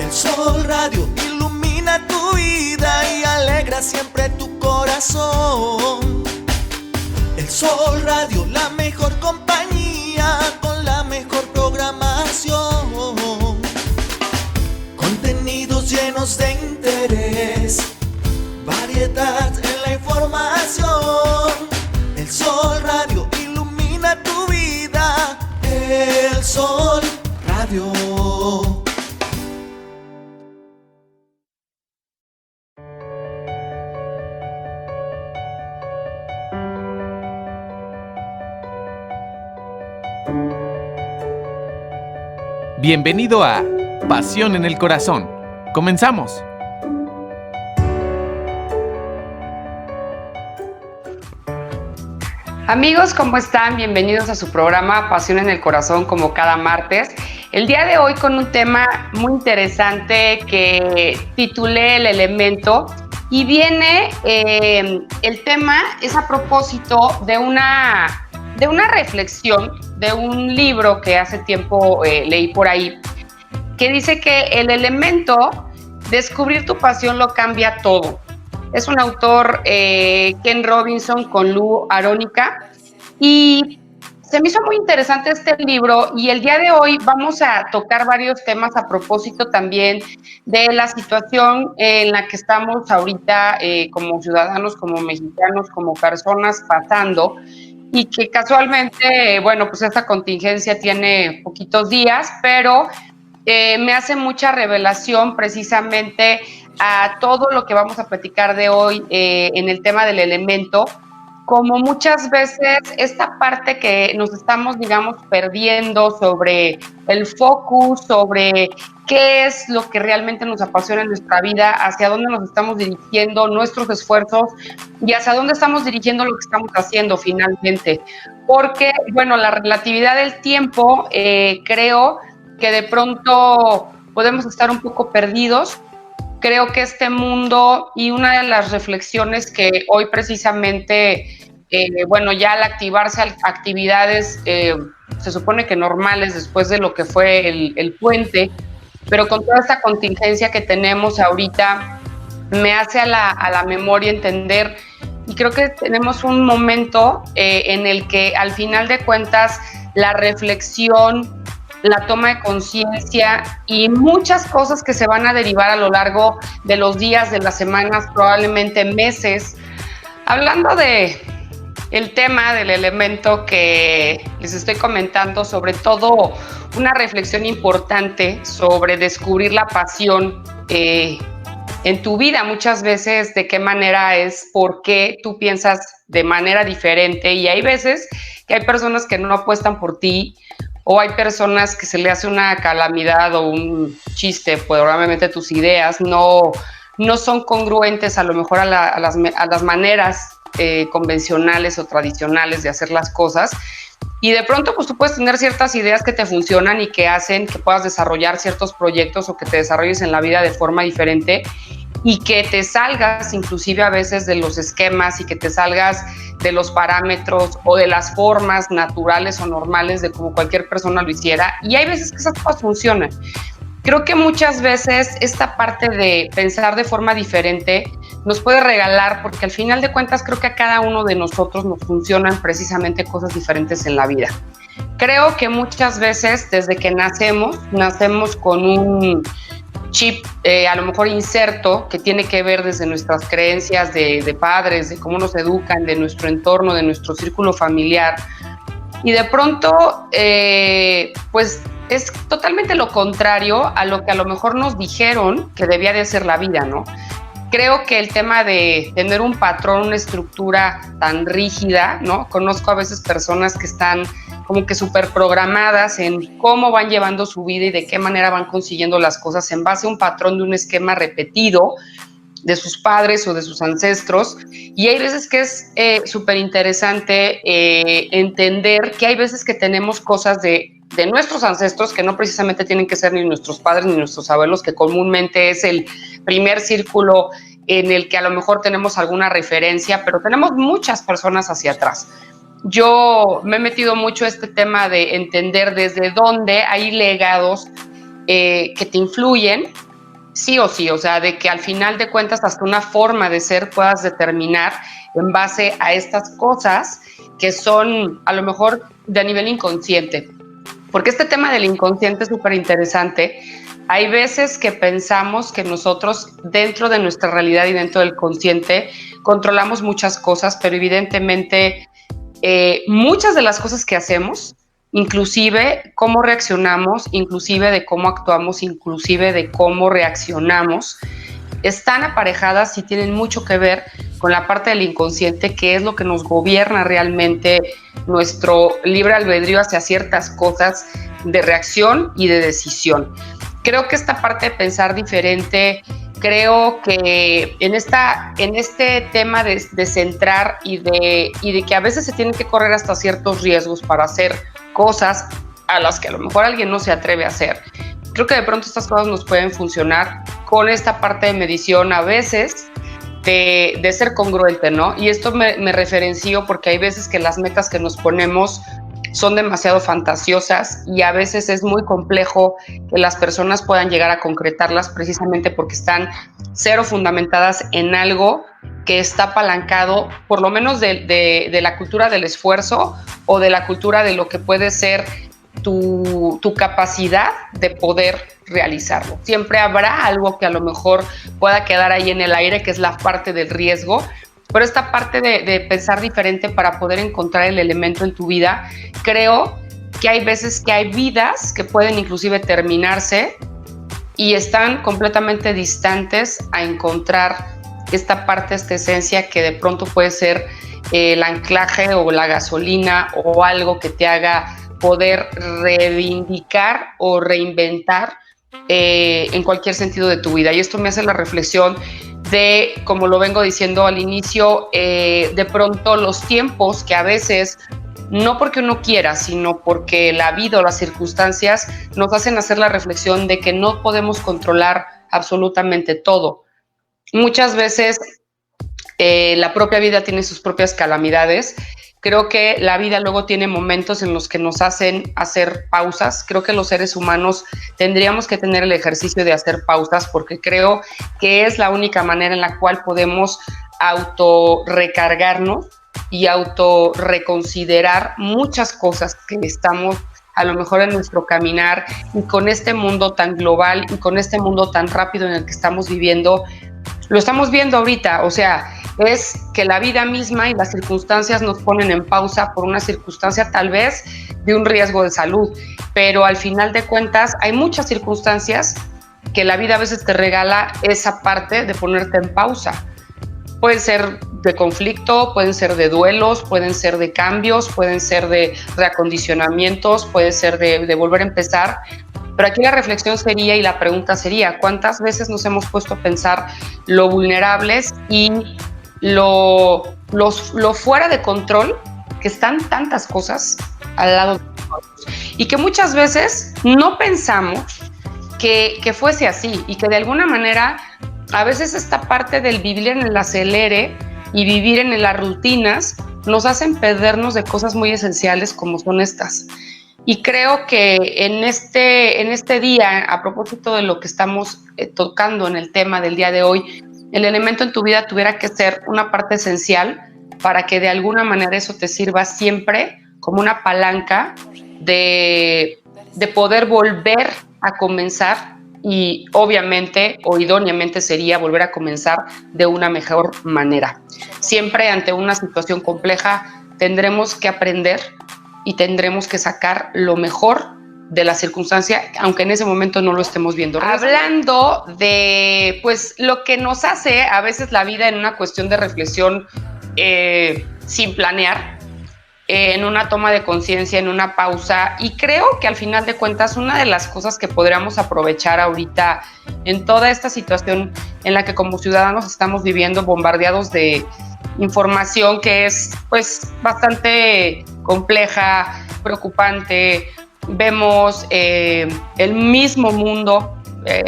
El Sol Radio ilumina tu vida y alegra siempre tu corazón. El Sol Radio, la mejor compañía con la mejor programación. Contenidos llenos de interés, variedad en la información. El Sol Radio ilumina tu vida. El Sol Radio. Bienvenido a Pasión en el Corazón. ¡Comenzamos! Amigos, ¿cómo están? Bienvenidos a su programa Pasión en el Corazón, como cada martes. El día de hoy con un tema muy interesante que titulé El Elemento, y viene, el tema es a propósito de una reflexión de un libro que hace tiempo leí por ahí, que dice que el elemento, descubrir tu pasión lo cambia todo. Es un autor, Ken Robinson, con Lou Arónica, y se me hizo muy interesante este libro, y el día de hoy vamos a tocar varios temas a propósito también de la situación en la que estamos ahorita como ciudadanos, como mexicanos, como personas pasando, y que casualmente, bueno, pues esta contingencia tiene poquitos días, pero me hace mucha revelación precisamente a todo lo que vamos a platicar de hoy en el tema del elemento, como muchas veces esta parte que nos estamos, digamos, perdiendo sobre el focus, sobre qué es lo que realmente nos apasiona en nuestra vida, hacia dónde nos estamos dirigiendo nuestros esfuerzos y hacia dónde estamos dirigiendo lo que estamos haciendo finalmente. Porque, bueno, la relatividad del tiempo, creo que de pronto podemos estar un poco perdidos. Creo que este mundo, y una de las reflexiones que hoy precisamente, bueno, ya al activarse actividades, se supone que normales después de lo que fue el puente, pero con toda esta contingencia que tenemos ahorita, me hace a la memoria entender, y creo que tenemos un momento en el que al final de cuentas la reflexión, la toma de conciencia y muchas cosas que se van a derivar a lo largo de los días, de las semanas, probablemente meses. Hablando de el tema del elemento que les estoy comentando, sobre todo una reflexión importante sobre descubrir la pasión en tu vida, muchas veces de qué manera es, por qué tú piensas de manera diferente, y hay veces que hay personas que no apuestan por ti, o hay personas que se le hace una calamidad o un chiste, pues probablemente tus ideas no son congruentes a lo mejor a las maneras convencionales o tradicionales de hacer las cosas, y de pronto pues tú puedes tener ciertas ideas que te funcionan y que hacen que puedas desarrollar ciertos proyectos o que te desarrolles en la vida de forma diferente, y que te salgas inclusive a veces de los esquemas y que te salgas de los parámetros o de las formas naturales o normales de como cualquier persona lo hiciera, y hay veces que esas cosas funcionan. Creo que muchas veces esta parte de pensar de forma diferente nos puede regalar, porque al final de cuentas creo que a cada uno de nosotros nos funcionan precisamente cosas diferentes en la vida. Creo que muchas veces desde que nacemos con un chip a lo mejor inserto, que tiene que ver desde nuestras creencias de padres, de cómo nos educan, de nuestro entorno, de nuestro círculo familiar, y de pronto pues es totalmente lo contrario a lo que a lo mejor nos dijeron que debía de ser la vida, ¿no? Creo que el tema de tener un patrón, una estructura tan rígida, ¿no? Conozco a veces personas que están como que súper programadas en cómo van llevando su vida y de qué manera van consiguiendo las cosas en base a un patrón de un esquema repetido de sus padres o de sus ancestros. Y hay veces que es súper interesante entender que hay veces que tenemos cosas de nuestros ancestros que no precisamente tienen que ser ni nuestros padres ni nuestros abuelos, que comúnmente es el primer círculo en el que a lo mejor tenemos alguna referencia, pero tenemos muchas personas hacia atrás. Yo me he metido mucho a este tema de entender desde dónde hay legados que te influyen, sí o sí, o sea, de que al final de cuentas hasta una forma de ser puedas determinar en base a estas cosas que son a lo mejor de a nivel inconsciente. Porque este tema del inconsciente es súper interesante. Hay veces que pensamos que nosotros dentro de nuestra realidad y dentro del consciente controlamos muchas cosas, pero evidentemente muchas de las cosas que hacemos, inclusive cómo reaccionamos, inclusive de cómo actuamos, inclusive de cómo reaccionamos, están aparejadas y tienen mucho que ver con la parte del inconsciente, que es lo que nos gobierna realmente nuestro libre albedrío hacia ciertas cosas de reacción y de decisión. Creo que esta parte de pensar diferente, creo que en este tema de centrar y de que a veces se tienen que correr hasta ciertos riesgos para hacer cosas a las que a lo mejor alguien no se atreve a hacer. Creo que de pronto estas cosas nos pueden funcionar con esta parte de medición a veces, de ser congruente, ¿no? Y esto me referencio porque hay veces que las metas que nos ponemos son demasiado fantasiosas y a veces es muy complejo que las personas puedan llegar a concretarlas precisamente porque están cero fundamentadas en algo que está apalancado, por lo menos de la cultura del esfuerzo o de la cultura de lo que puede ser tu capacidad de poder realizarlo. Siempre habrá algo que a lo mejor pueda quedar ahí en el aire, que es la parte del riesgo, pero esta parte de pensar diferente para poder encontrar el elemento en tu vida, creo que hay veces que hay vidas que pueden inclusive terminarse y están completamente distantes a encontrar esta parte, esta esencia que de pronto puede ser el anclaje o la gasolina o algo que te haga poder reivindicar o reinventar en cualquier sentido de tu vida. Y esto me hace la reflexión de, como lo vengo diciendo al inicio, de pronto los tiempos que a veces, no porque uno quiera, sino porque la vida o las circunstancias nos hacen hacer la reflexión de que no podemos controlar absolutamente todo. Muchas veces la propia vida tiene sus propias calamidades. Creo que la vida luego tiene momentos en los que nos hacen hacer pausas. Creo que los seres humanos tendríamos que tener el ejercicio de hacer pausas porque creo que es la única manera en la cual podemos autorrecargarnos y autorreconsiderar muchas cosas que estamos a lo mejor en nuestro caminar, y con este mundo tan global y con este mundo tan rápido en el que estamos viviendo, lo estamos viendo ahorita, o sea, es que la vida misma y las circunstancias nos ponen en pausa por una circunstancia tal vez de un riesgo de salud, pero al final de cuentas hay muchas circunstancias que la vida a veces te regala esa parte de ponerte en pausa. Pueden ser de conflicto, pueden ser de duelos, pueden ser de cambios, pueden ser de reacondicionamientos, puede ser de volver a empezar. Pero aquí la reflexión sería y la pregunta sería, ¿cuántas veces nos hemos puesto a pensar lo vulnerables y lo fuera de control que están tantas cosas al lado de nosotros? Y que muchas veces no pensamos que fuese así y que de alguna manera a veces esta parte del vivir en el acelere y vivir en las rutinas nos hacen perdernos de cosas muy esenciales como son estas. Y creo que en este día, a propósito de lo que estamos tocando en el tema del día de hoy, el elemento en tu vida tuviera que ser una parte esencial para que de alguna manera eso te sirva siempre como una palanca de poder volver a comenzar, y obviamente o idóneamente sería volver a comenzar de una mejor manera. Siempre ante una situación compleja tendremos que aprender y tendremos que sacar lo mejor de la circunstancia, aunque en ese momento no lo estemos viendo. Hablando de pues lo que nos hace a veces la vida en una cuestión de reflexión sin planear, en una toma de conciencia, en una pausa, y creo que al final de cuentas una de las cosas que podríamos aprovechar ahorita en toda esta situación en la que como ciudadanos estamos viviendo bombardeados de información que es pues bastante compleja, preocupante. Vemos el mismo mundo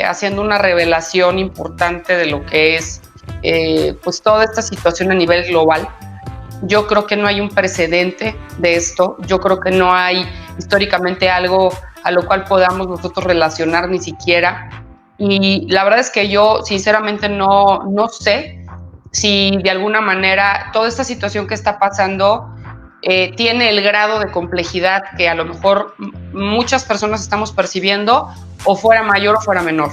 haciendo una revelación importante de lo que es pues toda esta situación a nivel global. Yo creo que no hay un precedente de esto. Yo creo que no hay históricamente algo a lo cual podamos nosotros relacionar ni siquiera. y la verdad es que yo sinceramente no sé si de alguna manera toda esta situación que está pasando tiene el grado de complejidad que a lo mejor muchas personas estamos percibiendo, o fuera mayor o fuera menor.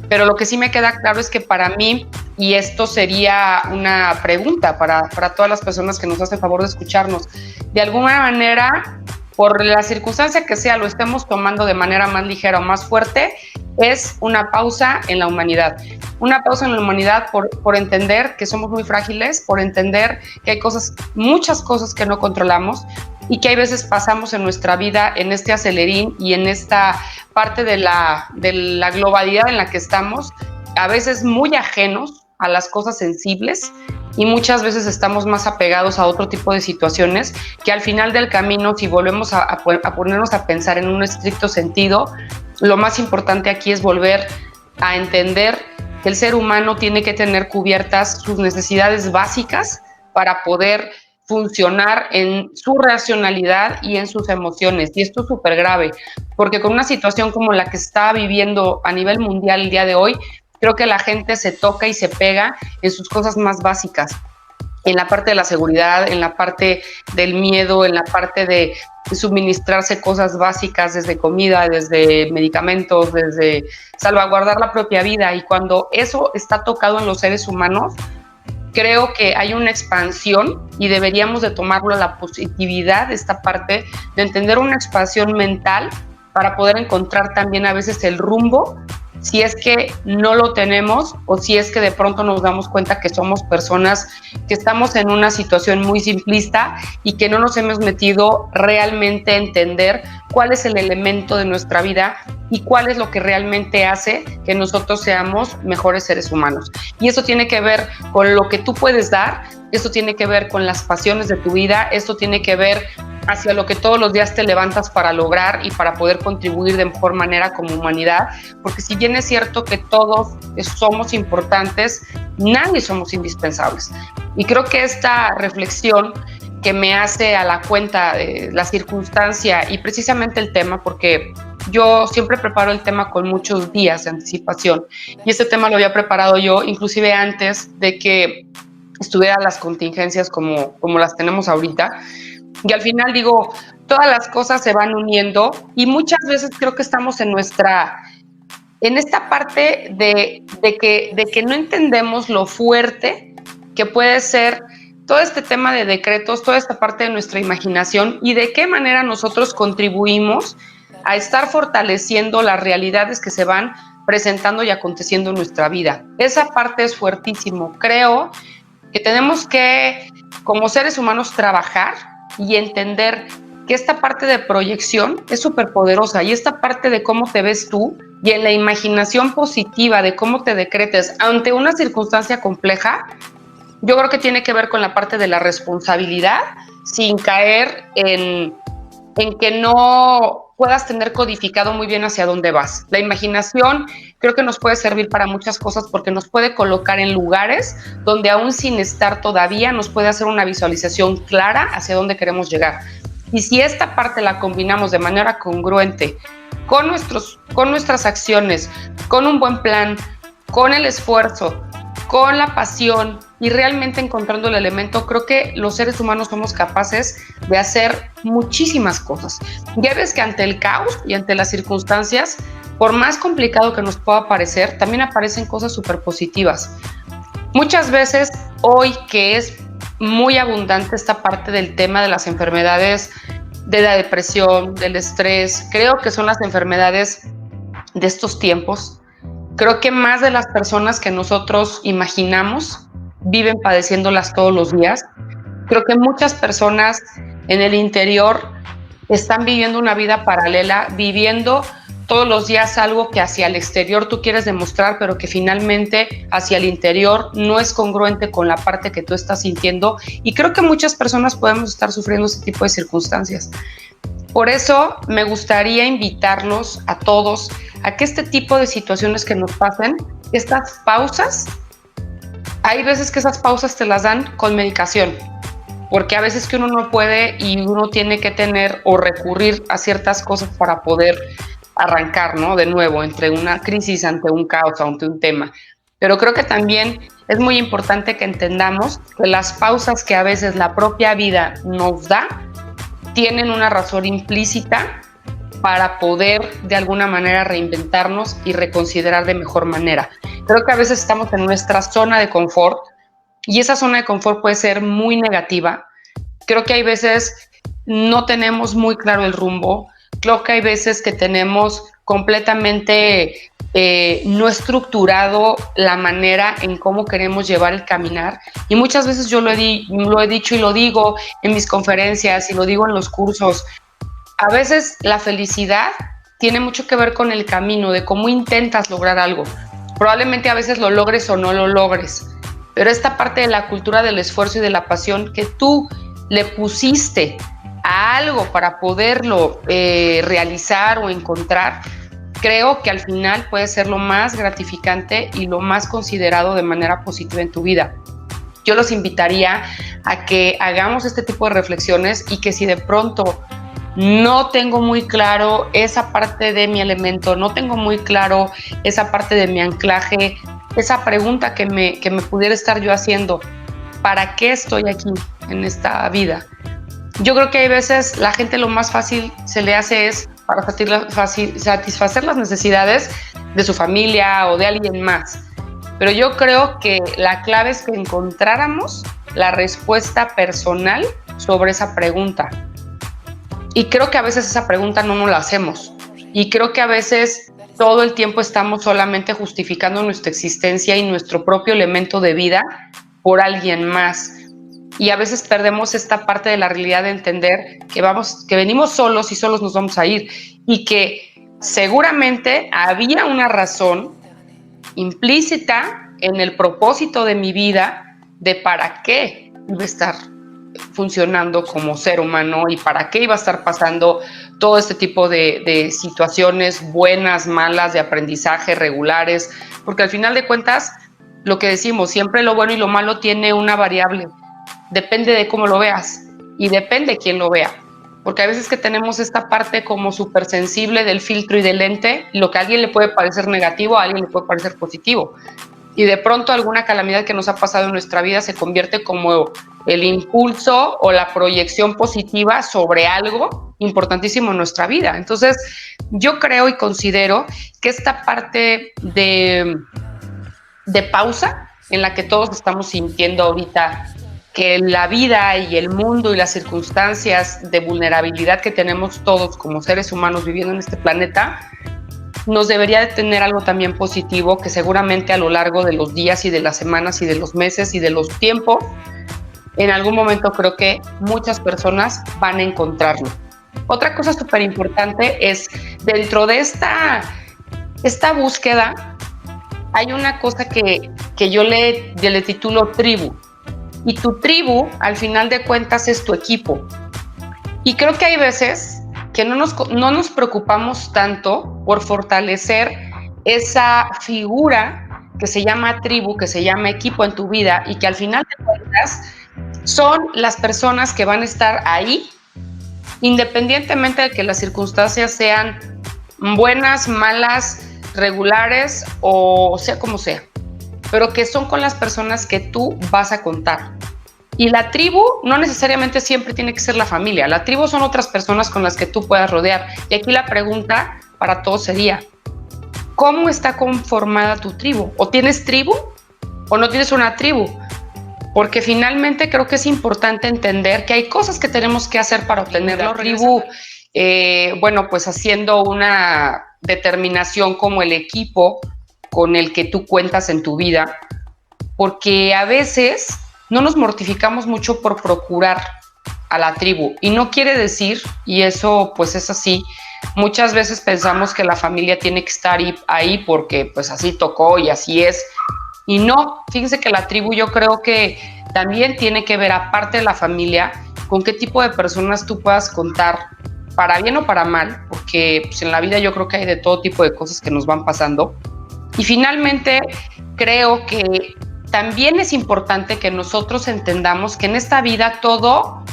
Pero lo que sí me queda claro es que para mí, y esto sería una pregunta para todas las personas que nos hacen favor de escucharnos, de alguna manera, por la circunstancia que sea, lo estemos tomando de manera más ligera o más fuerte, es una pausa en la humanidad. Una pausa en la humanidad por entender que somos muy frágiles, por entender que hay cosas, muchas cosas que no controlamos, y que hay veces pasamos en nuestra vida en este acelerín y en esta parte de la globalidad en la que estamos, a veces muy ajenos a las cosas sensibles, y muchas veces estamos más apegados a otro tipo de situaciones que al final del camino, si volvemos a ponernos a pensar en un estricto sentido, lo más importante aquí es volver a entender que el ser humano tiene que tener cubiertas sus necesidades básicas para poder funcionar en su racionalidad y en sus emociones. Y esto es súper grave, porque con una situación como la que está viviendo a nivel mundial el día de hoy, creo que la gente se toca y se pega en sus cosas más básicas, en la parte de la seguridad, en la parte del miedo, en la parte de suministrarse cosas básicas, desde comida, desde medicamentos, desde salvaguardar la propia vida. Y cuando eso está tocado en los seres humanos, creo que hay una expansión, y deberíamos de tomarlo a la positividad, esta parte de entender una expansión mental para poder encontrar también a veces el rumbo, si es que no lo tenemos, o si es que de pronto nos damos cuenta que somos personas que estamos en una situación muy simplista y que no nos hemos metido realmente a entender cuál es el elemento de nuestra vida y cuál es lo que realmente hace que nosotros seamos mejores seres humanos. Y eso tiene que ver con lo que tú puedes dar, esto tiene que ver con las pasiones de tu vida, esto tiene que ver hacia lo que todos los días te levantas para lograr y para poder contribuir de mejor manera como humanidad, porque si bien es cierto que todos somos importantes, nadie somos indispensables. Y creo que esta reflexión que me hace a la cuenta de la circunstancia y precisamente el tema, porque yo siempre preparo el tema con muchos días de anticipación, y este tema lo había preparado yo inclusive antes de que estuvieran las contingencias como las tenemos ahorita. Y al final digo, todas las cosas se van uniendo, y muchas veces creo que estamos en esta parte de que no entendemos lo fuerte que puede ser todo este tema de decretos, toda esta parte de nuestra imaginación, y de qué manera nosotros contribuimos a estar fortaleciendo las realidades que se van presentando y aconteciendo en nuestra vida. Esa parte es fuertísimo. Creo que tenemos que, como seres humanos, trabajar y entender que esta parte de proyección es súper poderosa, y esta parte de cómo te ves tú y en la imaginación positiva de cómo te decretes ante una circunstancia compleja, yo creo que tiene que ver con la parte de la responsabilidad, sin caer en que no puedas tener codificado muy bien hacia dónde vas. La imaginación creo que nos puede servir para muchas cosas, porque nos puede colocar en lugares donde aún sin estar todavía nos puede hacer una visualización clara hacia dónde queremos llegar. Y si esta parte la combinamos de manera congruente con nuestras acciones, con un buen plan, con el esfuerzo, con la pasión, y realmente encontrando el elemento, creo que los seres humanos somos capaces de hacer muchísimas cosas. Ya ves que ante el caos y ante las circunstancias, por más complicado que nos pueda parecer, también aparecen cosas súper positivas. Muchas veces, hoy que es muy abundante esta parte del tema de las enfermedades, de la depresión, del estrés, creo que son las enfermedades de estos tiempos. Creo que más de las personas que nosotros imaginamos viven padeciéndolas todos los días. Creo que muchas personas en el interior están viviendo una vida paralela, viviendo todos los días algo que hacia el exterior tú quieres demostrar, pero que finalmente hacia el interior no es congruente con la parte que tú estás sintiendo. Y creo que muchas personas podemos estar sufriendo ese tipo de circunstancias. Por eso me gustaría invitarlos a todos a que este tipo de situaciones que nos pasen, estas pausas, hay veces que esas pausas te las dan con medicación, porque a veces que uno no puede y uno tiene que tener o recurrir a ciertas cosas para poder arrancar, ¿no? De nuevo, entre una crisis, ante un caos, ante un tema. Pero creo que también es muy importante que entendamos que las pausas que a veces la propia vida nos da tienen una razón implícita para poder de alguna manera reinventarnos y reconsiderar de mejor manera. Creo que a veces estamos en nuestra zona de confort y esa zona de confort puede ser muy negativa. Creo que hay veces no tenemos muy claro el rumbo. Creo que hay veces que tenemos completamente no estructurado la manera en cómo queremos llevar el caminar. Y muchas veces yo lo he dicho y lo digo en mis conferencias y lo digo en los cursos. A veces la felicidad tiene mucho que ver con el camino, de cómo intentas lograr algo. Probablemente a veces lo logres o no lo logres, pero esta parte de la cultura del esfuerzo y de la pasión que tú le pusiste a algo para poderlo realizar o encontrar, creo que al final puede ser lo más gratificante y lo más considerado de manera positiva en tu vida. Yo los invitaría a que hagamos este tipo de reflexiones y que si de pronto no tengo muy claro esa parte de mi elemento, no tengo muy claro esa parte de mi anclaje, esa pregunta que me pudiera estar yo haciendo, ¿para qué estoy aquí en esta vida? Yo creo que hay veces la gente lo más fácil se le hace es para satisfacer las necesidades de su familia o de alguien más. Pero yo creo que la clave es que encontráramos la respuesta personal sobre esa pregunta. Y creo que a veces esa pregunta no nos la hacemos. Y creo que a veces todo el tiempo estamos solamente justificando nuestra existencia y nuestro propio elemento de vida por alguien más. Y a veces perdemos esta parte de la realidad de entender que venimos solos y solos nos vamos a ir. Y que seguramente había una razón implícita en el propósito de mi vida de para qué iba a estar funcionando como ser humano y para qué iba a estar pasando todo este tipo de situaciones buenas, malas, de aprendizaje, regulares, porque al final de cuentas, lo que decimos, siempre lo bueno y lo malo tiene una variable, depende de cómo lo veas y depende de quién lo vea, porque a veces que tenemos esta parte como súper sensible del filtro y del lente, lo que a alguien le puede parecer negativo, a alguien le puede parecer positivo. Y de pronto alguna calamidad que nos ha pasado en nuestra vida se convierte como el impulso o la proyección positiva sobre algo importantísimo en nuestra vida. Entonces, yo creo y considero que esta parte de pausa en la que todos estamos sintiendo ahorita, que la vida y el mundo y las circunstancias de vulnerabilidad que tenemos todos como seres humanos viviendo en este planeta, nos debería de tener algo también positivo que seguramente a lo largo de los días y de las semanas y de los meses y de los tiempos, en algún momento creo que muchas personas van a encontrarlo. Otra cosa súper importante es, dentro de esta búsqueda, hay una cosa que yo le titulo tribu. Y tu tribu, al final de cuentas, es tu equipo. Y creo que hay veces que no nos preocupamos tanto por fortalecer esa figura que se llama tribu, que se llama equipo en tu vida y que al final de cuentas son las personas que van a estar ahí independientemente de que las circunstancias sean buenas, malas, regulares o sea como sea, pero que son con las personas que tú vas a contar. Y la tribu no necesariamente siempre tiene que ser la familia. La tribu son otras personas con las que tú puedas rodear. Y aquí la pregunta para todos sería, ¿cómo está conformada tu tribu? ¿O tienes tribu o no tienes una tribu? Porque finalmente creo que es importante entender que hay cosas que tenemos que hacer para obtener la tribu. Bueno, pues haciendo una determinación como el equipo con el que tú cuentas en tu vida. Porque a veces no nos mortificamos mucho por procurar a la tribu. Y no quiere decir, y eso pues es así, muchas veces pensamos que la familia tiene que estar ahí porque pues así tocó y así es. Y no, fíjense que la tribu yo creo que también tiene que ver, aparte de la familia, con qué tipo de personas tú puedas contar, para bien o para mal, porque pues, en la vida yo creo que hay de todo tipo de cosas que nos van pasando. Y finalmente creo que también es importante que nosotros entendamos que en esta vida todo,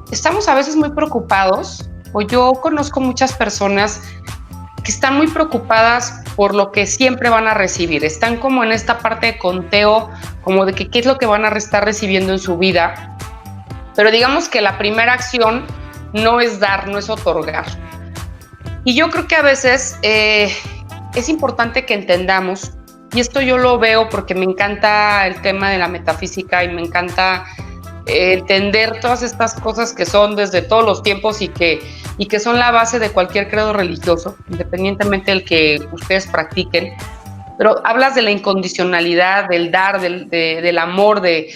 estamos a veces muy preocupados, o yo conozco muchas personas que están muy preocupadas por lo que siempre van a recibir. Están como en esta parte de conteo, como de que qué es lo que van a estar recibiendo en su vida. Pero digamos que la primera acción no es dar, no es otorgar. Y yo creo que a veces es importante que entendamos, y esto yo lo veo porque me encanta el tema de la metafísica y me encanta entender todas estas cosas que son desde todos los tiempos y que son la base de cualquier credo religioso, independientemente del que ustedes practiquen. Pero hablas de la incondicionalidad, del dar, del amor, de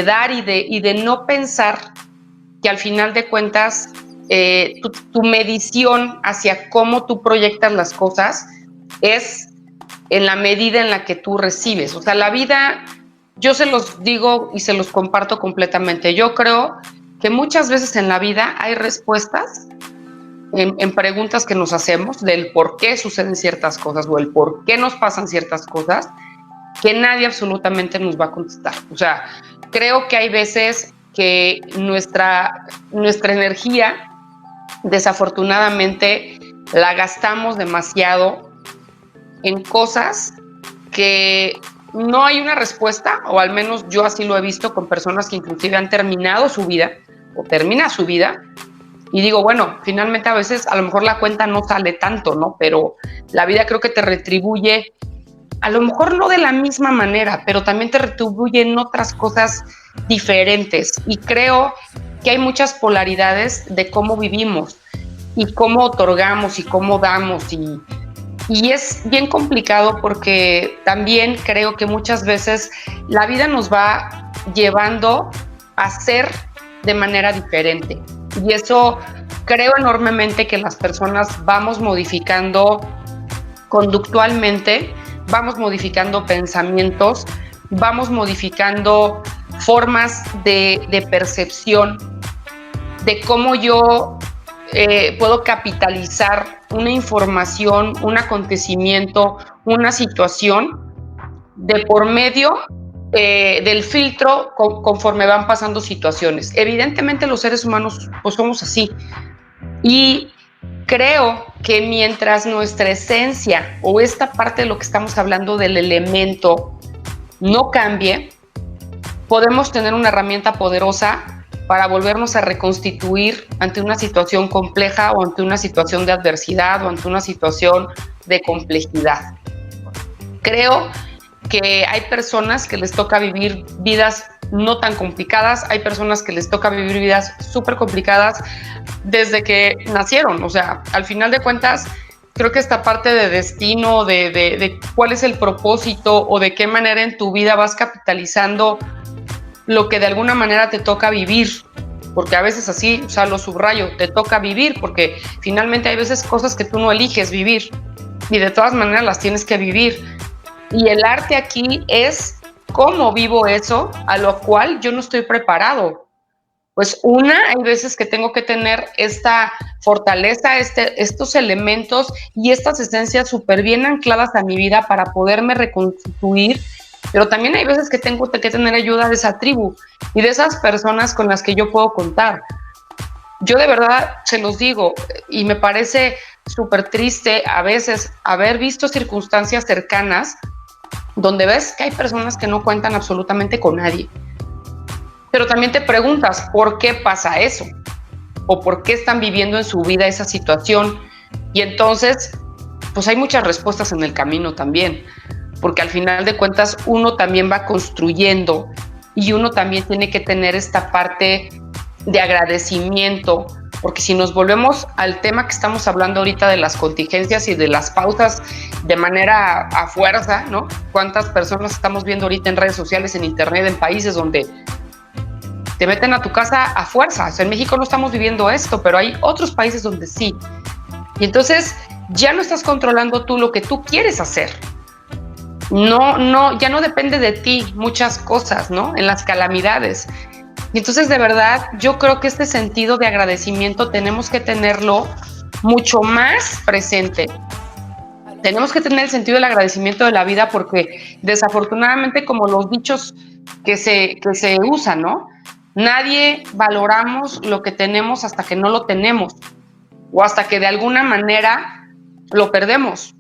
dar y de no pensar que al final de cuentas tu medición hacia cómo tú proyectas las cosas es en la medida en la que tú recibes. O sea, la vida, yo se los digo y se los comparto completamente. Yo creo que muchas veces en la vida hay respuestas en preguntas que nos hacemos del por qué suceden ciertas cosas o el por qué nos pasan ciertas cosas que nadie absolutamente nos va a contestar. O sea, creo que hay veces que nuestra energía, desafortunadamente, la gastamos demasiado en cosas que no hay una respuesta, o al menos yo así lo he visto con personas que inclusive han terminado su vida o termina su vida y digo, bueno, finalmente a veces a lo mejor la cuenta no sale tanto, ¿no? Pero la vida creo que te retribuye, a lo mejor no de la misma manera, pero también te retribuye en otras cosas diferentes. Y creo que hay muchas polaridades de cómo vivimos y cómo otorgamos y cómo damos. Y es bien complicado porque también creo que muchas veces la vida nos va llevando a ser de manera diferente. Y eso creo enormemente que las personas vamos modificando conductualmente, vamos modificando pensamientos, vamos modificando formas de percepción de cómo yo puedo capitalizar una información, un acontecimiento, una situación de por medio del filtro conforme van pasando situaciones. Evidentemente los seres humanos pues somos así y creo que mientras nuestra esencia o esta parte de lo que estamos hablando del elemento no cambie, podemos tener una herramienta poderosa para volvernos a reconstituir ante una situación compleja o ante una situación de adversidad o ante una situación de complejidad. Creo que hay personas que les toca vivir vidas no tan complicadas, hay personas que les toca vivir vidas súper complicadas desde que nacieron. O sea, al final de cuentas, creo que esta parte de destino, de cuál es el propósito o de qué manera en tu vida vas capitalizando lo que de alguna manera te toca vivir, porque a veces así, o sea, lo subrayo, te toca vivir, porque finalmente hay veces cosas que tú no eliges vivir y de todas maneras las tienes que vivir. Y el arte aquí es cómo vivo eso, a lo cual yo no estoy preparado. Pues hay veces que tengo que tener esta fortaleza, estos elementos y estas esencias súper bien ancladas a mi vida para poderme reconstituir, pero también hay veces que tengo que tener ayuda de esa tribu y de esas personas con las que yo puedo contar. Yo de verdad se los digo y me parece súper triste a veces haber visto circunstancias cercanas donde ves que hay personas que no cuentan absolutamente con nadie. Pero también te preguntas, ¿por qué pasa eso? ¿O por qué están viviendo en su vida esa situación? Y entonces, pues hay muchas respuestas en el camino también, porque al final de cuentas uno también va construyendo y uno también tiene que tener esta parte de agradecimiento, porque si nos volvemos al tema que estamos hablando ahorita de las contingencias y de las pausas de manera a fuerza, ¿no? ¿Cuántas personas estamos viendo ahorita en redes sociales, en internet, en países donde te meten a tu casa a fuerza? O sea, en México no estamos viviendo esto, pero hay otros países donde sí. Y entonces ya no estás controlando tú lo que tú quieres hacer. Ya no depende de ti muchas cosas, ¿no? En las calamidades. Y entonces, de verdad, yo creo que este sentido de agradecimiento tenemos que tenerlo mucho más presente. Tenemos que tener el sentido del agradecimiento de la vida porque desafortunadamente, como los dichos que se usan, ¿no? Nadie valoramos lo que tenemos hasta que no lo tenemos o hasta que de alguna manera lo perdemos.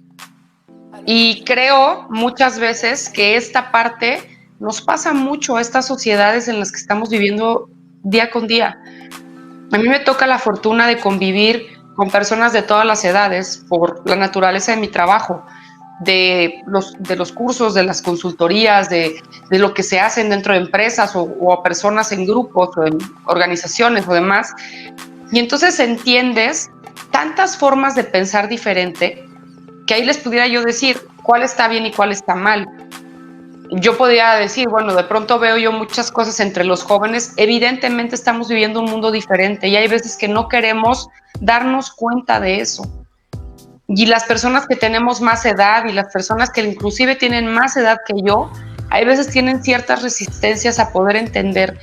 Y creo muchas veces que esta parte nos pasa mucho a estas sociedades en las que estamos viviendo día con día. A mí me toca la fortuna de convivir con personas de todas las edades por la naturaleza de mi trabajo, de los cursos, de las consultorías, de lo que se hacen dentro de empresas o personas en grupos o en organizaciones o demás. Y entonces entiendes tantas formas de pensar diferente que ahí les pudiera yo decir cuál está bien y cuál está mal. Yo podría decir, bueno, de pronto veo yo muchas cosas entre los jóvenes. Evidentemente estamos viviendo un mundo diferente y hay veces que no queremos darnos cuenta de eso. Y las personas que tenemos más edad y las personas que inclusive tienen más edad que yo, hay veces tienen ciertas resistencias a poder entender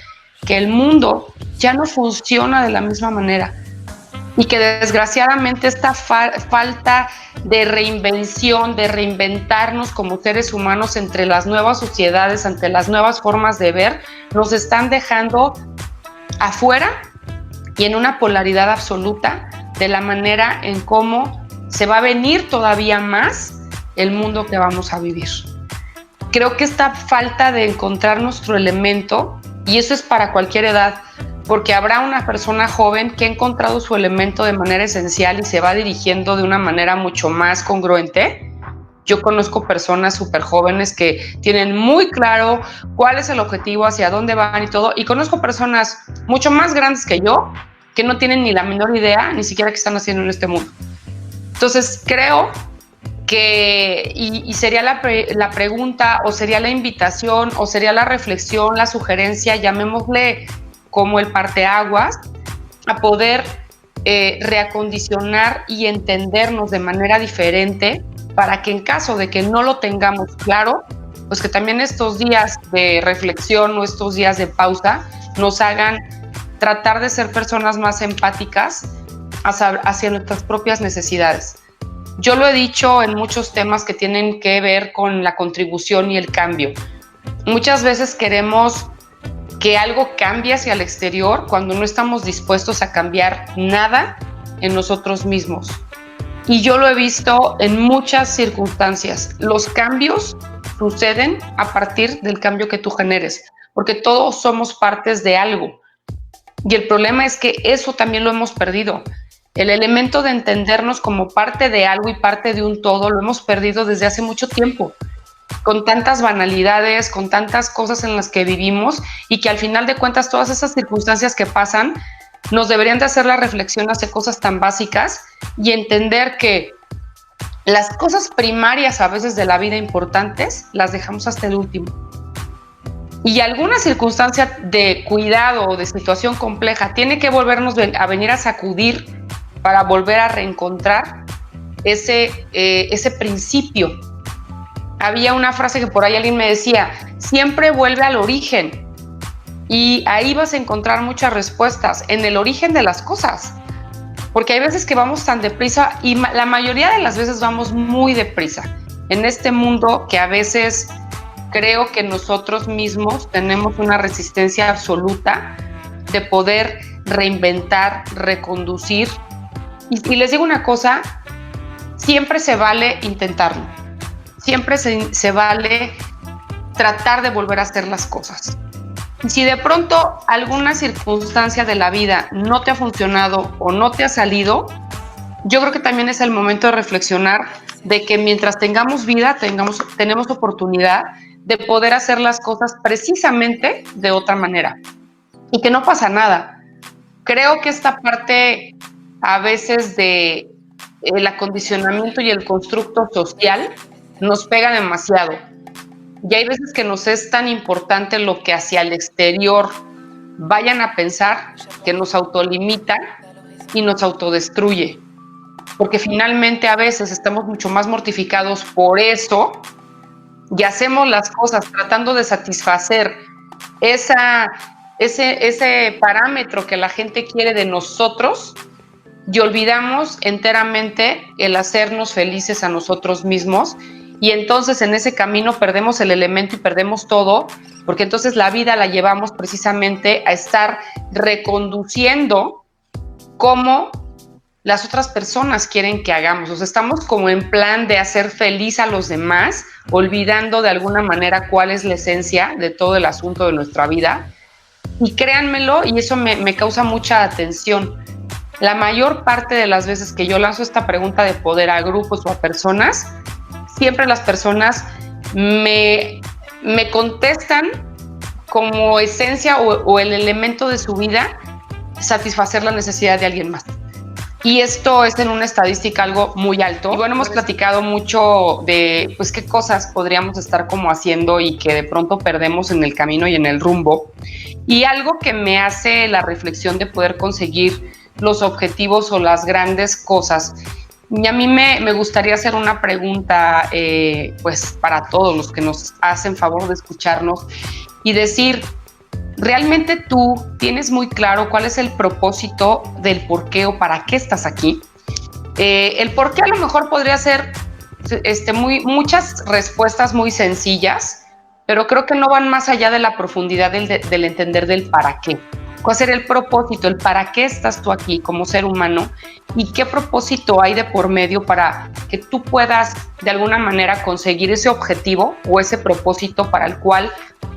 que el mundo ya no funciona de la misma manera y que desgraciadamente esta falta de reinvención, de reinventarnos como seres humanos entre las nuevas sociedades, ante las nuevas formas de ver, nos están dejando afuera y en una polaridad absoluta de la manera en cómo se va a venir todavía más el mundo que vamos a vivir. Creo que esta falta de encontrar nuestro elemento, y eso es para cualquier edad, porque habrá una persona joven que ha encontrado su elemento de manera esencial y se va dirigiendo de una manera mucho más congruente. Yo conozco personas súper jóvenes que tienen muy claro cuál es el objetivo, hacia dónde van y todo, y conozco personas mucho más grandes que yo que no tienen ni la menor idea, ni siquiera qué están haciendo en este mundo. Entonces creo que, y sería la pregunta, o sería la invitación, o sería la reflexión, la sugerencia, llamémosle como el parteaguas, a poder reacondicionar y entendernos de manera diferente para que en caso de que no lo tengamos claro, pues que también estos días de reflexión o estos días de pausa nos hagan tratar de ser personas más empáticas hacia nuestras propias necesidades. Yo lo he dicho en muchos temas que tienen que ver con la contribución y el cambio. Muchas veces queremos que algo cambie hacia el exterior cuando no estamos dispuestos a cambiar nada en nosotros mismos. Y yo lo he visto en muchas circunstancias. Los cambios suceden a partir del cambio que tú generes, porque todos somos partes de algo. Y el problema es que eso también lo hemos perdido. El elemento de entendernos como parte de algo y parte de un todo lo hemos perdido desde hace mucho tiempo, con tantas banalidades, con tantas cosas en las que vivimos, y que al final de cuentas todas esas circunstancias que pasan nos deberían de hacer la reflexión hacia cosas tan básicas y entender que las cosas primarias a veces de la vida importantes las dejamos hasta el último. Y alguna circunstancia de cuidado o de situación compleja tiene que volvernos a venir a sacudir para volver a reencontrar ese principio. Había una frase que por ahí alguien me decía, siempre vuelve al origen, y ahí vas a encontrar muchas respuestas, en el origen de las cosas, porque hay veces que vamos tan deprisa, y la mayoría de las veces vamos muy deprisa, en este mundo que a veces creo que nosotros mismos tenemos una resistencia absoluta de poder reinventar, reconducir. Y les digo una cosa, siempre se vale intentarlo, siempre se vale tratar de volver a hacer las cosas. Y si de pronto alguna circunstancia de la vida no te ha funcionado o no te ha salido, yo creo que también es el momento de reflexionar de que mientras tengamos vida, tenemos oportunidad de poder hacer las cosas precisamente de otra manera y que no pasa nada. Creo que esta parte a veces de el acondicionamiento y el constructo social nos pega demasiado. Y hay veces que nos es tan importante lo que hacia el exterior vayan a pensar, que nos autolimita y nos autodestruye. Porque finalmente a veces estamos mucho más mortificados por eso y hacemos las cosas tratando de satisfacer ese parámetro que la gente quiere de nosotros, y olvidamos enteramente el hacernos felices a nosotros mismos, y entonces en ese camino perdemos el elemento y perdemos todo, porque entonces la vida la llevamos precisamente a estar reconduciendo cómo las otras personas quieren que hagamos. O sea, estamos como en plan de hacer feliz a los demás, olvidando de alguna manera cuál es la esencia de todo el asunto de nuestra vida. Y créanmelo, y eso me causa mucha atención. La mayor parte de las veces que yo lanzo esta pregunta de poder a grupos o a personas, siempre las personas me contestan como esencia o el elemento de su vida, satisfacer la necesidad de alguien más. Y esto es en una estadística algo muy alto. Y bueno, hemos platicado mucho de pues qué cosas podríamos estar como haciendo y que de pronto perdemos en el camino y en el rumbo. Y algo que me hace la reflexión de poder conseguir los objetivos o las grandes cosas. Y a mí me gustaría hacer una pregunta pues para todos los que nos hacen favor de escucharnos y decir, ¿realmente tú tienes muy claro cuál es el propósito del por qué o para qué estás aquí? El por qué a lo mejor podría ser muchas respuestas muy sencillas, pero creo que no van más allá de la profundidad del entender del para qué. ¿Cuál será el propósito, el para qué estás tú aquí como ser humano y qué propósito hay de por medio para que tú puedas de alguna manera conseguir ese objetivo o ese propósito para el cual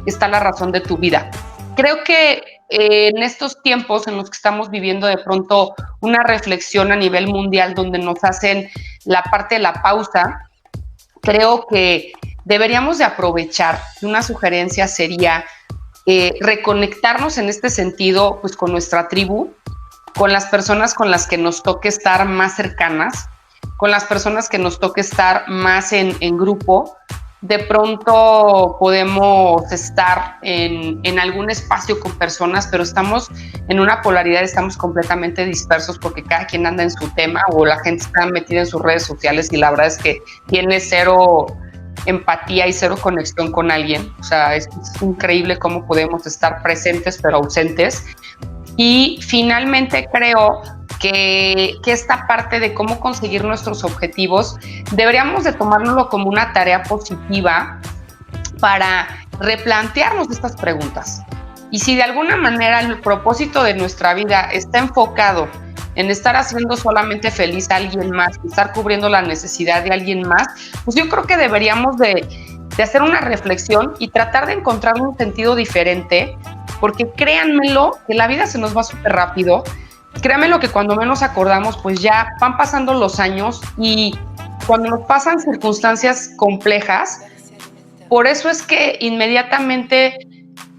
está la razón de tu vida? Creo que en estos tiempos en los que estamos viviendo de pronto una reflexión a nivel mundial donde nos hacen la parte de la pausa, creo que deberíamos de aprovechar. Una sugerencia sería reconectarnos en este sentido pues con nuestra tribu, con las personas con las que nos toque estar más cercanas, con las personas que nos toque estar más en grupo. De pronto podemos estar en algún espacio con personas, pero estamos en una polaridad, estamos completamente dispersos porque cada quien anda en su tema o la gente está metida en sus redes sociales y la verdad es que tiene cero empatía y cero conexión con alguien. O sea, es increíble cómo podemos estar presentes pero ausentes. Y finalmente creo que esta parte de cómo conseguir nuestros objetivos deberíamos de tomárnoslo como una tarea positiva para replantearnos estas preguntas. Y si de alguna manera el propósito de nuestra vida está enfocado en estar haciendo solamente feliz a alguien más, estar cubriendo la necesidad de alguien más, pues yo creo que deberíamos de hacer una reflexión y tratar de encontrar un sentido diferente, porque créanmelo que la vida se nos va súper rápido. Créanmelo que cuando menos acordamos, pues ya van pasando los años y cuando nos pasan circunstancias complejas, por eso es que inmediatamente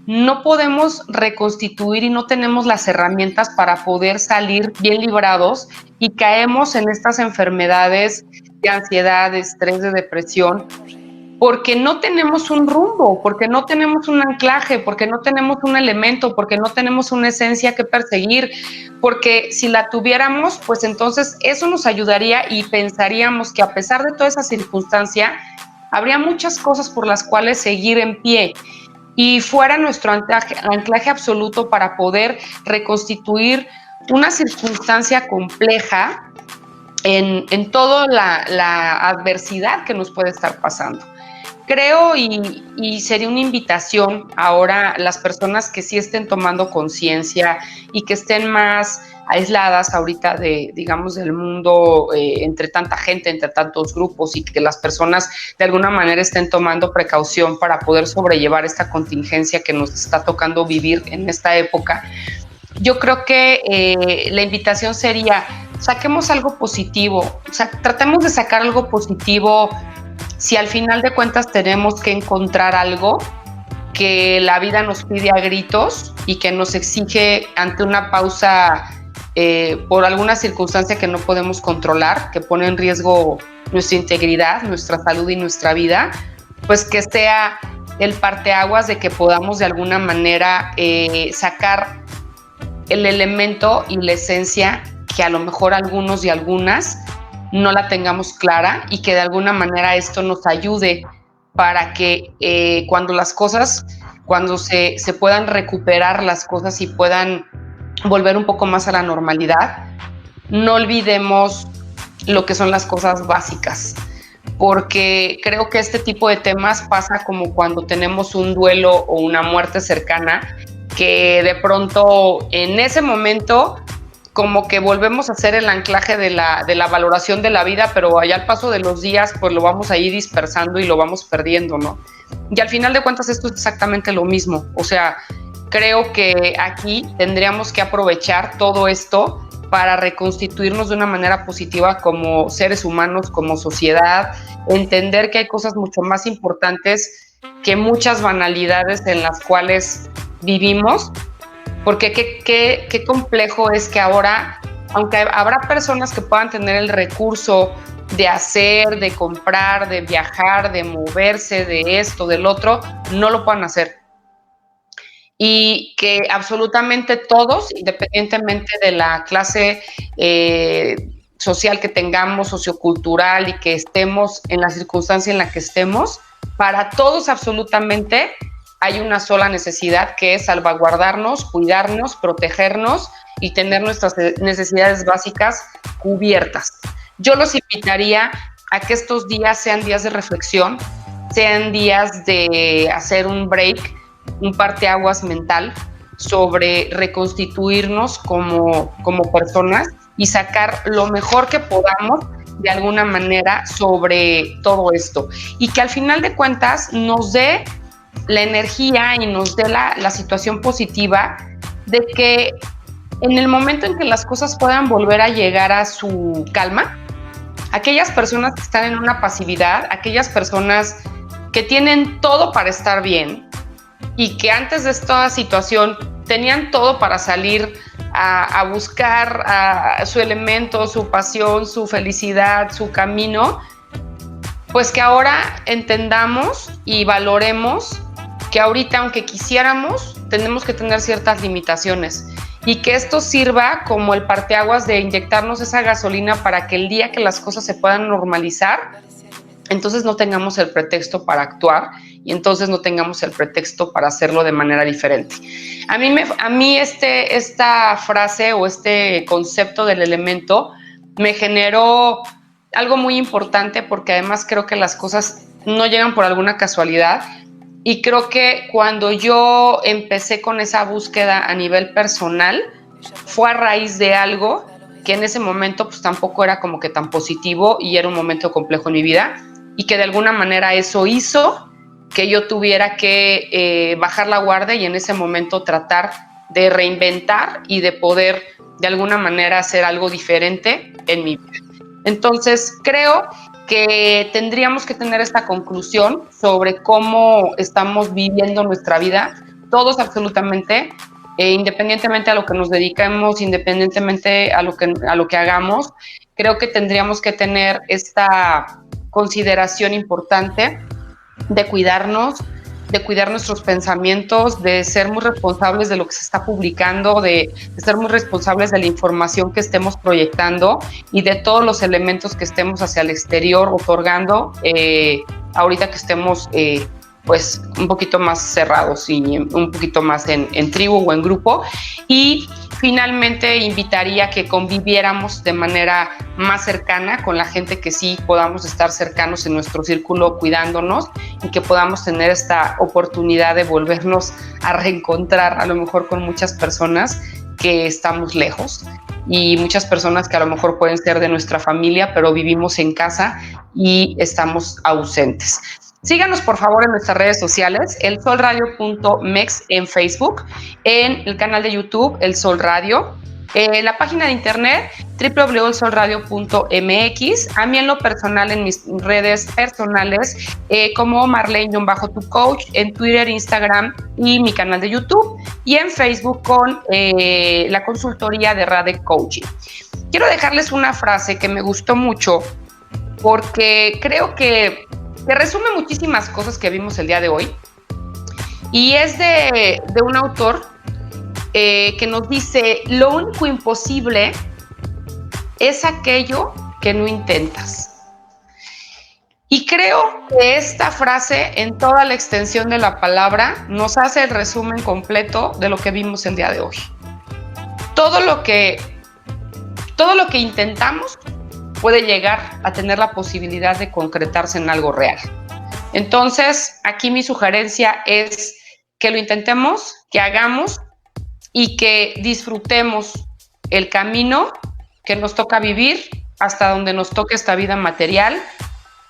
no podemos reconstituir y no tenemos las herramientas para poder salir bien librados y caemos en estas enfermedades de ansiedad, de estrés, de depresión, porque no tenemos un rumbo, porque no tenemos un anclaje, porque no tenemos un elemento, porque no tenemos una esencia que perseguir, porque si la tuviéramos, pues entonces eso nos ayudaría y pensaríamos que a pesar de toda esa circunstancia, habría muchas cosas por las cuales seguir en pie y fuera nuestro anclaje absoluto para poder reconstituir una circunstancia compleja en toda la adversidad que nos puede estar pasando. Creo y sería una invitación ahora las personas que sí estén tomando conciencia y que estén más aisladas ahorita digamos, del mundo, entre tanta gente, entre tantos grupos, y que las personas de alguna manera estén tomando precaución para poder sobrellevar esta contingencia que nos está tocando vivir en esta época. Yo creo que la invitación sería, saquemos algo positivo, o sea, tratemos de sacar algo positivo. Si al final de cuentas tenemos que encontrar algo que la vida nos pide a gritos y que nos exige ante una pausa por alguna circunstancia que no podemos controlar, que pone en riesgo nuestra integridad, nuestra salud y nuestra vida, pues que sea el parteaguas de que podamos de alguna manera sacar el elemento y la esencia que a lo mejor algunos y algunas no la tengamos clara, y que de alguna manera esto nos ayude para que cuando las cosas, cuando se puedan recuperar las cosas y puedan volver un poco más a la normalidad, no olvidemos lo que son las cosas básicas, porque creo que este tipo de temas pasa como cuando tenemos un duelo o una muerte cercana, que de pronto en ese momento como que volvemos a hacer el anclaje de la valoración de la vida, pero allá al paso de los días, pues lo vamos a ir dispersando y lo vamos perdiendo, ¿no? Y al final de cuentas esto es exactamente lo mismo. O sea, creo que aquí tendríamos que aprovechar todo esto para reconstituirnos de una manera positiva como seres humanos, como sociedad, entender que hay cosas mucho más importantes que muchas banalidades en las cuales vivimos, porque qué complejo es que ahora, aunque habrá personas que puedan tener el recurso de hacer, de comprar, de viajar, de moverse, de esto, del otro, no lo puedan hacer. Y que absolutamente todos, independientemente de la clase social que tengamos, sociocultural, y que estemos en la circunstancia en la que estemos, para todos absolutamente hay una sola necesidad, que es salvaguardarnos, cuidarnos, protegernos y tener nuestras necesidades básicas cubiertas. Yo los invitaría a que estos días sean días de reflexión, sean días de hacer un break, un parteaguas mental sobre reconstituirnos como personas y sacar lo mejor que podamos de alguna manera sobre todo esto, y que al final de cuentas nos dé la energía y nos dé la situación positiva de que en el momento en que las cosas puedan volver a llegar a su calma, aquellas personas que están en una pasividad, aquellas personas que tienen todo para estar bien y que antes de esta situación tenían todo para salir a buscar su elemento, su pasión, su felicidad, su camino, pues que ahora entendamos y valoremos que ahorita, aunque quisiéramos, tenemos que tener ciertas limitaciones, y que esto sirva como el parteaguas de inyectarnos esa gasolina para que el día que las cosas se puedan normalizar, entonces no tengamos el pretexto para actuar, y entonces no tengamos el pretexto para hacerlo de manera diferente. A mí esta frase o este concepto del elemento me generó algo muy importante, porque además creo que las cosas no llegan por alguna casualidad, y creo que cuando yo empecé con esa búsqueda a nivel personal fue a raíz de algo que en ese momento pues tampoco era como que tan positivo, y era un momento complejo en mi vida, y que de alguna manera eso hizo que yo tuviera que bajar la guardia y en ese momento tratar de reinventar y de poder de alguna manera hacer algo diferente en mi vida. Entonces creo que tendríamos que tener esta conclusión sobre cómo estamos viviendo nuestra vida, todos absolutamente, independientemente a lo que nos dediquemos, independientemente a lo que hagamos. Creo que tendríamos que tener esta consideración importante de cuidarnos, de cuidar nuestros pensamientos, de ser muy responsables de lo que se está publicando, de ser muy responsables de la información que estemos proyectando y de todos los elementos que estemos hacia el exterior otorgando, ahorita que estemos pues un poquito más cerrados y un poquito más en tribu o en grupo. Y finalmente invitaría a que conviviéramos de manera más cercana con la gente que sí podamos estar cercanos en nuestro círculo, cuidándonos, y que podamos tener esta oportunidad de volvernos a reencontrar a lo mejor con muchas personas que estamos lejos, y muchas personas que a lo mejor pueden ser de nuestra familia, pero vivimos en casa y estamos ausentes. Síganos por favor en nuestras redes sociales, elsolradio.mex en Facebook, en el canal de YouTube El Sol Radio, en la página de internet www.elsolradio.mx, a mí en lo personal en mis redes personales como Marlene-tu coach, en Twitter, Instagram y mi canal de YouTube, y en Facebook con la consultoría de Rade Coaching. Quiero dejarles una frase que me gustó mucho porque creo que resume muchísimas cosas que vimos el día de hoy, y es de un autor que nos dice: lo único imposible es aquello que no intentas. Y creo que esta frase, en toda la extensión de la palabra, nos hace el resumen completo de lo que vimos el día de hoy. Todo lo que intentamos puede llegar a tener la posibilidad de concretarse en algo real. Entonces, aquí mi sugerencia es que lo intentemos, que hagamos y que disfrutemos el camino que nos toca vivir hasta donde nos toque esta vida material,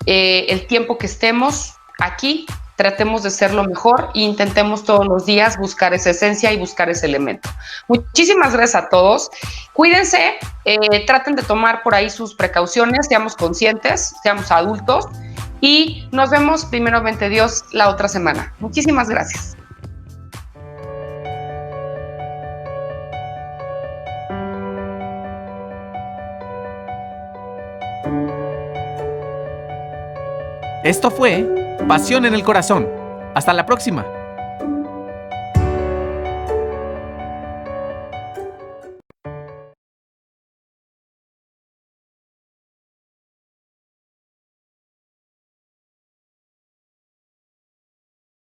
el tiempo que estemos aquí, tratemos de ser lo mejor e intentemos todos los días buscar esa esencia y buscar ese elemento. Muchísimas gracias a todos. Cuídense, traten de tomar por ahí sus precauciones, seamos conscientes, seamos adultos y nos vemos, primeramente Dios, la otra semana. Muchísimas gracias. Esto fue Pasión en el Corazón. Hasta la próxima.